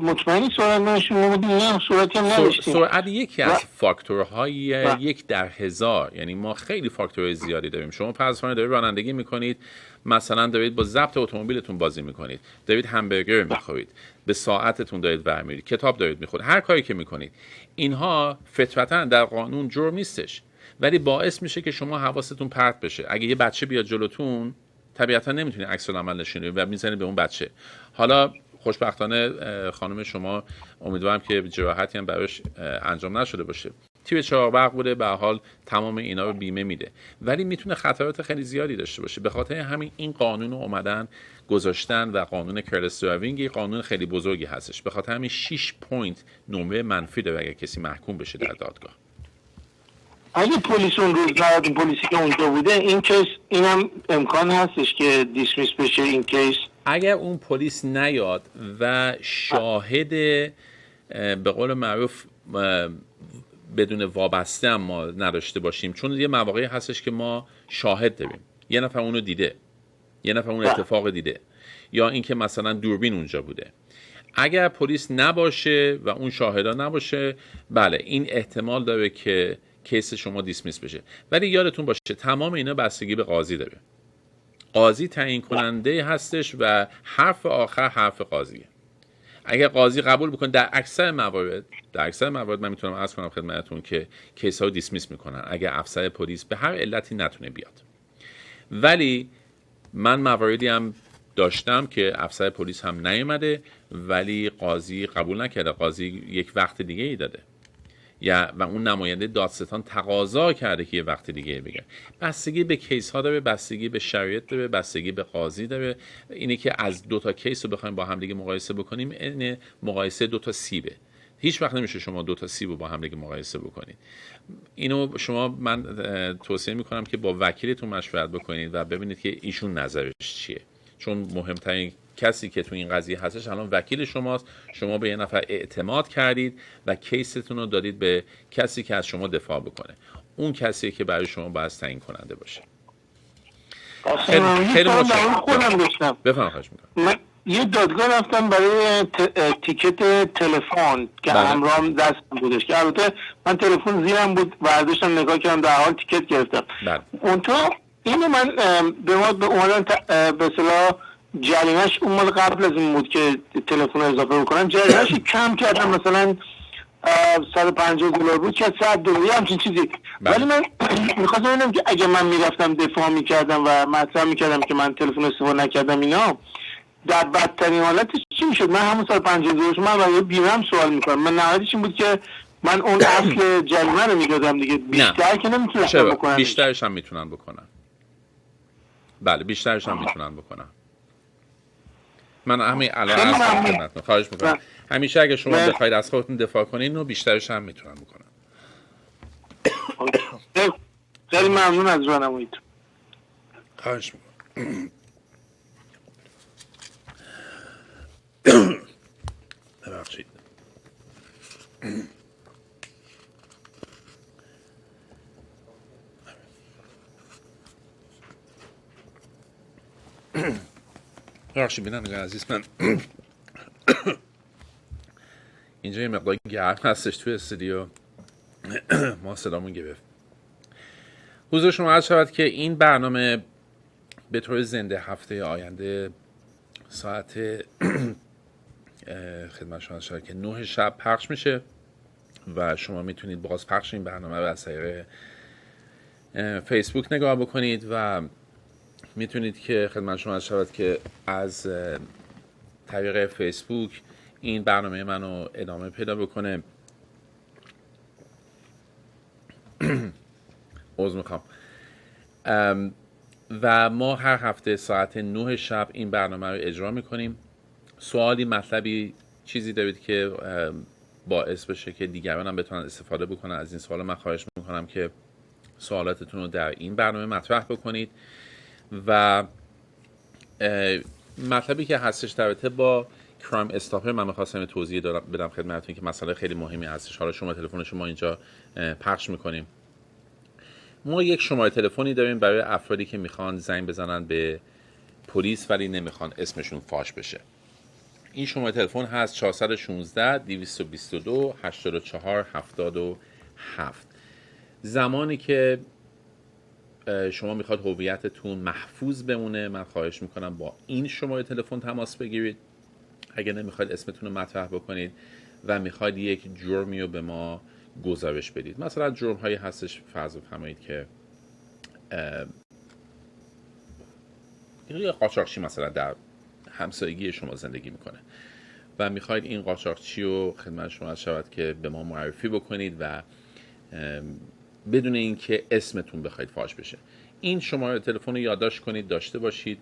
مطمئنی سرعت نشون بودین؟ نه سرعتی هم نداشتیم. سرعت یکی از فاکتورهای 1 در 1000. یعنی ما خیلی فاکتورهای زیادی داریم. شما فرض کنید دارید رانندگی میکنید، مثلا دارید با ضبط اتومبیلتون بازی میکنید، دارید همبرگر میخورید، به ساعتتون دارید ور میرید، کتاب دارید میخونید، هر کاری که میکنید، اینها فطرتاً در قانون جرم نیستش، ولی باعث میشه که شما حواستون پرت بشه. اگه یه بچه بیاد جلوتون طبیعتا نمیتونید عکس العمل نشون بدید و میزنید به اون بچه. حالا خوشبختانه خانم شما امیدوارم که جراحتی هم براش انجام نشده باشه، تیر چهاربرق بوده، به هر حال تمام اینا رو بیمه میده، ولی میتونه خطرات خیلی زیادی داشته باشه. به خاطر همین این قانون رو اومدن گذاشتن و قانون کرلس درایوینگ قانون خیلی بزرگی هستش. به خاطر همین 6 پوینت نمره منفی داره اگه کسی محکوم بشه در دادگاه. اگه پلیس اون روز نیاد، این پلیسی که اونجا بوده، این کیس اینم امکان هستش که دیسمیس بشه این کیس؟ اگر اون پلیس نیاد و شاهد به قول معروف بدون وابسته هم ما نداشته باشیم، چون یه مواقعی هستش که ما شاهد داریم، یه نفر اونو دیده، یه نفر اون اتفاق دیده، یا اینکه مثلا دوربین اونجا بوده. اگر پلیس نباشه و اون شاهدا نباشه، بله این احتمال داره که کیس شما دیسمیس بشه. ولی یادتون باشه تمام اینا بستگی به قاضی داره. قاضی تعیین کننده هستش و حرف آخر حرف قاضیه. اگر قاضی قبول بکنه، در اکثر موارد من میتونم عرض کنم خدمتتون که کیس ها رو دیسمیس میکنن اگر افسر پلیس به هر علتی نتونه بیاد. ولی من مواردی هم داشتم که افسر پلیس هم نیومده ولی قاضی قبول نکرده، قاضی یک وقت دیگه ای داده و اون نماینده دادستان تقاضا کرده که یه وقت دیگه بگه. بستگی به کیس ها داره، بستگی به شرایط داره، بستگی به قاضی داره. اینه که از دو تا کیس رو بخوایم با هم دیگه مقایسه بکنیم، این مقایسه دو تا سیبه. هیچ وقت نمیشه شما دو تا سیب رو با هم دیگه مقایسه بکنید. اینو من توصیه میکنم که با وکیلتون مشورت بکنید و ببینید که ایشون نظرش چیه، چون مهمترین کسی که تو این قضیه هستش الان وکیل شماست. شما به یه نفر اعتماد کردید و کیستون رو دادید به کسی که از شما دفاع بکنه. اون کسی که برای شما باید تعیین کننده باشه. خیلی متشکرم. بفرمایید. من یه دادگاه رفتم برای تیکت تلفن که همراهم دستم بودش، که البته من تلفن زیرم بود، برداشتم نگاه کردم در حال تیکت گرفتم. اونطور اینو من به اومدن به اصطلاح جریمه‌اش اون مال قبل از این بود که تلفن اضافه بکنن، جریمه‌اش کم کردم، مثلا $150 بود که $100 همچین چیزی. ولی من میخواستم ببینم که اگه من میرفتم دفاع میکردم و مطرح میکردم که من تلفن استفاده نکردم اینا، در بدترین حالتش چی میشد؟ من همون $150 من برای بیمه سوال میکنم. من نهایتش این بود که من اون اصل جریمه رو میدادم دیگه. بیشتر که نمیتونستم بکنم. بیشترش هم میتونن بکنن. بله بیشترش هم میتونن بکنن. من همین الان خدمتتون خواهش میکنم همیشه اگه شما بخواید از خودتون دفاع کنین و بیشترش هم میتونن بکنن. خیلی ممنون از راهنماییتون. خواهش میکنم. ببخشید. ببخشید بینندگان عزیز، من اینجا یه مقدار گرم هستش توی استودیو، ما صدامون گرفت. حضور شما عرض شود که این برنامه به طور زنده هفته آینده ساعت خدمت شما عرض شود که 9 شب پخش میشه و شما میتونید باز پخش این برنامه رو از طریق فیسبوک نگاه بکنید و میتونید که خدمت شما عرض شود که از طریق فیسبوک این برنامه منو ادامه پیدا بکنه. عذر میخوام. و ما هر هفته ساعت 9 شب این برنامه رو اجرا میکنیم. سوالی، مطلبی، چیزی دارید که باعث بشه که دیگران هم بتونن استفاده بکنن از این سوال، من خواهش میکنم که سوالاتتون رو در این برنامه مطرح بکنید. و مطلبی که هستش در رابطه با کرایم استاپر من می‌خواستم توضیح بدم خدمتتون که مسئله خیلی مهمی هستش. حالا شما تلفن شما اینجا پخش می‌کنیم. ما یک شماره تلفنی داریم برای افرادی که میخوان زنگ بزنن به پلیس ولی نمیخوان اسمشون فاش بشه. این شماره تلفن هست 416 222 84 77. زمانی که شما میخواد هویتتون محفوظ بمونه، من خواهش میکنم با این شماره تلفن تماس بگیرید. اگر نمیخواید اسمتون رو مطرح بکنید و میخواید یک جرمی رو به ما گزارش بدید، مثلا جرم هایی هستش، فرض بفرمایید که یه قاچاقچی مثلا در همسایگی شما زندگی میکنه و میخواید این قاچاقچی رو خدمت شما شود که به ما معرفی بکنید و بدون اینکه اسمتون بخواید فاش بشه، این شماره تلفن رو یادداشت کنید، داشته باشید.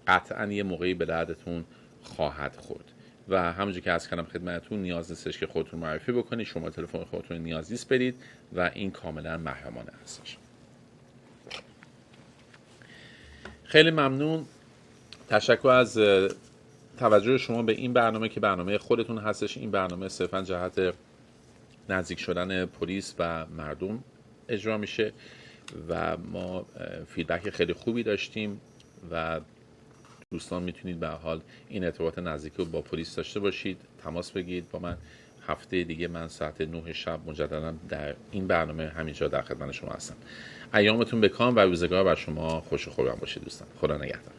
قطعاً یه موقعی به دردتون خواهد خورد. و همونجوری که عرض کردم خدمتتون، نیاز نیستش که خودتون معرفی بکنید، شماره تلفن خودتون نیاز نیست بدید و این کاملا محرمانه هستش. خیلی ممنون. تشکر از توجه شما به این برنامه که برنامه خودتون هستش. این برنامه صرفاً جهت نزدیک شدن پلیس و مردم اجرا میشه و ما فیدبک خیلی خوبی داشتیم و دوستان میتونید به حال این ارتباط نزدیکی رو با پلیس داشته باشید، تماس بگیرید با من. هفته دیگه من ساعت 9 شب مجددا در این برنامه همینجا در خدمت شما هستم. ایامتون بکام و روزگار بر شما خوش و خرم باشه دوستان. خدا نگهدار.